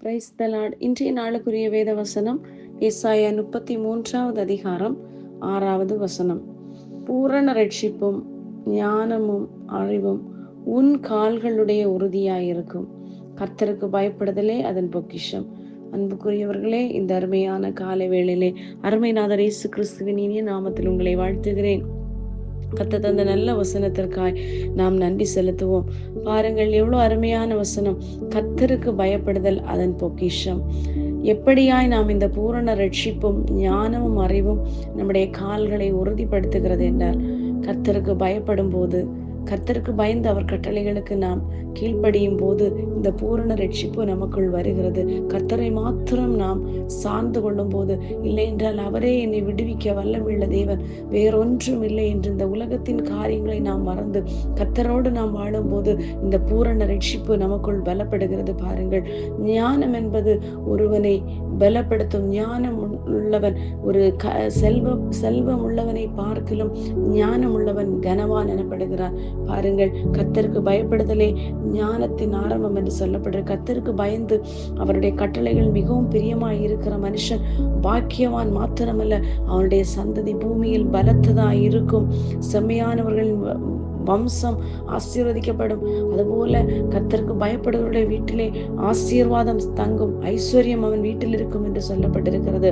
Praise the Lord. இன்றைய நாளுக்குரிய வேத வசனம் ஏசாயா 33வது அதிகாரம் 6வது வசனம். பூரண ரட்சிப்பும் ஞானமும் அறிவும் உன் கால்களுடைய உறுதியாயிருக்கும். கர்த்தருக்கு பயப்படுதலே அதன் பொக்கிஷம். அன்புக்குரியவர்களே, இந்த அருமையான காலை வேளையிலே அருமைநாதர் இயேசு கிறிஸ்துவின் இனிய நாமத்தில் உங்களை வாழ்த்துகிறேன். கர்த்தர் தந்த நல்ல வசனத்திற்காய் நாம் நன்றி செலுத்துவோம். பாருங்கள், எவ்வளவு அருமையான வசனம். கர்த்தருக்கு பயப்படுதல் அதன் பொக்கிஷம். எப்படியாய் நாம் இந்த பூரண ரட்சிப்பும் ஞானமும் அறிவும் நம்முடைய கால்களை உறுதிப்படுத்துகிறது என்றால், கர்த்தருக்கு பயப்படும் போது, கர்த்தருக்கு பயந்து அவர் கட்டளைகளுக்கு நாம் கீழ்ப்படியும் போது இந்த பூரண ரட்சிப்பு நமக்குள் வருகிறது. கர்த்தரை மாத்திரம் நாம் சார்ந்து கொள்ளும் போது, இல்லை என்றால் அவரே என்னை விடுவிக்க வல்லமுள்ள தேவன், வேறொன்றும் இல்லை என்று இந்த உலகத்தின் காரியங்களை நாம் மறந்து கர்த்தரோடு நாம் வாழும் போது இந்த பூரண ரட்சிப்பு நமக்குள் பலப்படுகிறது. பாருங்கள், ஞானம் என்பது ஒருவனை பலப்படுத்தும். ஞானம் உள்ளவன் ஒரு செல்வம் உள்ளவனை பார்க்கிலும் ஞானம் உள்ளவன் கனவான் எனப்படுகிறான். பாருங்கள், கர்த்தருக்கு பயப்படுதலே ஞானத்தின் ஆரம்பம் என்று சொல்லப்படுற. கர்த்தருக்கு பயந்து அவருடைய கட்டளைகள் மிகவும் பிரியமாய் இருக்கிற மனுஷன் பாக்கியவான் மாத்திரமல்ல, அவனுடைய சந்ததி பூமியில் பலத்ததாய் இருக்கும். செம்மையானவர்களின் வம்சம் ஆசீர்வதிக்கப்படும். அதுபோல கர்த்தருக்கு பயப்படுவருடைய வீட்டிலே ஆசீர்வாதம் தங்கும், ஐஸ்வர்யம் அவன் வீட்டில் இருக்கும் என்று சொல்லப்பட்டிருக்கிறது.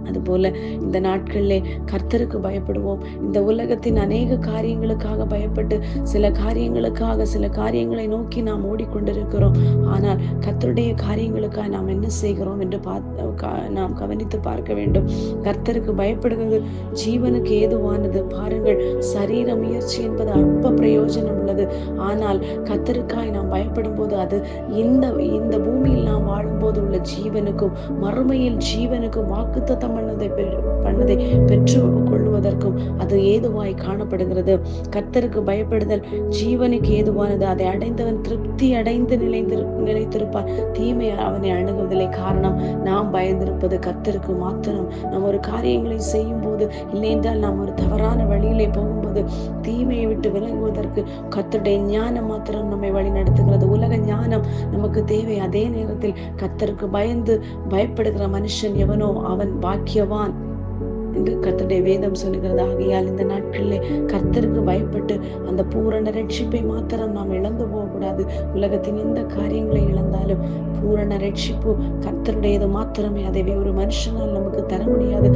அதுபோல இந்த நாட்களிலே கர்த்தருக்கு பயப்படுவோம். இந்த உலகத்தின் அநேக காரியங்களுக்காக பயப்பட்டு சில காரியங்களை நோக்கி நாம் ஓடிக்கொண்டிருக்கிறோம். ஆனால் கர்த்தருடைய காரியங்களுக்காக நாம் என்ன செய்கிறோம் என்று நாம் கவனித்து பார்க்க வேண்டும். கர்த்தருக்கு பயப்படுகிறது ஜீவனுக்கு ஏதுவானது. பாருங்கள், சரீர முயற்சி என்பது அற்ப பிரயோஜனம் உள்ளது. ஆனால் கர்த்தருக்காய் நாம் பயப்படும் போது அது இந்த பூமியில் நாம் வாழும்போது உள்ள ஜீவனுக்கும் மறுமையில் ஜீவனுக்கும் வாக்குத்தத்தம் பண்ணதை பெற்று கொள்வதற்கும் அது ஏதுவாய் காணப்படுகிறது. கர்த்தருக்கு பயப்படுதல் ஜீவனுக்கு ஏதுவானது. அதை அடைந்தவன் திருப்தி அடைந்து நிலைத்திருப்பான். தீமை அவனை அணுகுவதில்லை. காரணம், நாம் பயந்திருப்பது கர்த்தருக்கு மாத்திரம். நாம் ஒரு காரியங்களை செய்யும் போது, இல்லை என்றால் நாம் ஒரு தவறான வழியிலே போகும்போது தீமையை விட்டு விலகுவதற்கு கர்த்தருடைய ஞானம் மாத்திரம் நம்மை வழி நடத்துகிறது. உலக ஞானம் நமக்கு தேவை. அதே நேரத்தில் கர்த்தருக்கு பயப்படுகிற மனுஷன் எவனோ அவன் பாக்கியவான் என்று கர்த்தருடைய வேதம் சொல்லுகிறது. ஆகையால் இந்த நாட்களிலே கர்த்தருக்கு பயப்பட்டு அந்த பூரண ரட்சிப்பை மாத்திரம் நாம் இழந்து போகக்கூடாது. உலகத்தின் எந்த காரியங்களை இழந்தாலும் பூரண ரட்சிப்பு கர்த்தருடையது மாத்திரமே. அதை ஒரு மனுஷனால் நமக்கு தர முடியாது.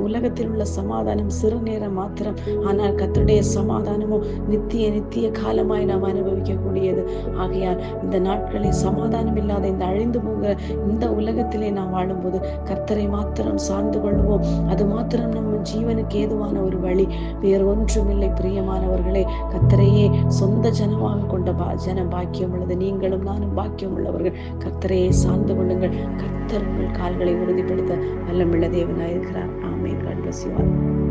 உலகத்தில் உள்ள சமாதானம் சிறு நேரம் மாத்திரம். ஆனால் கர்த்தருடைய சமாதானமோ நித்திய காலமாய் நாம் அனுபவிக்கக்கூடியது. ஆகையால் இந்த நாட்களில் சமாதானம் இல்லாத இந்த அழிந்து போகிற இந்த உலகத்திலே நாம் வாழும்போது கர்த்தரை மாத்திரம் சார்ந்து கொள்வோம். அது மாத்திரம் நம்ம ஜீவனுக்கு ஏதுவான ஒரு வழி, வேறு ஒன்றுமில்லை. பிரியமானவர்களே, கர்த்தரையே சொந்த ஜனமாக கொண்ட ஜன பாக்கியம் உள்ளது. நீங்களும் நானும் பாக்கியம் உள்ளவர்கள். கர்த்தரையே சார்ந்து கொள்ளுங்கள். கர்த்தர் உங்கள் கால்களை உறுதிப்படுத்த வல்லமுள்ள தேவனாயிருக்கிறார். ஆமென். God bless you all.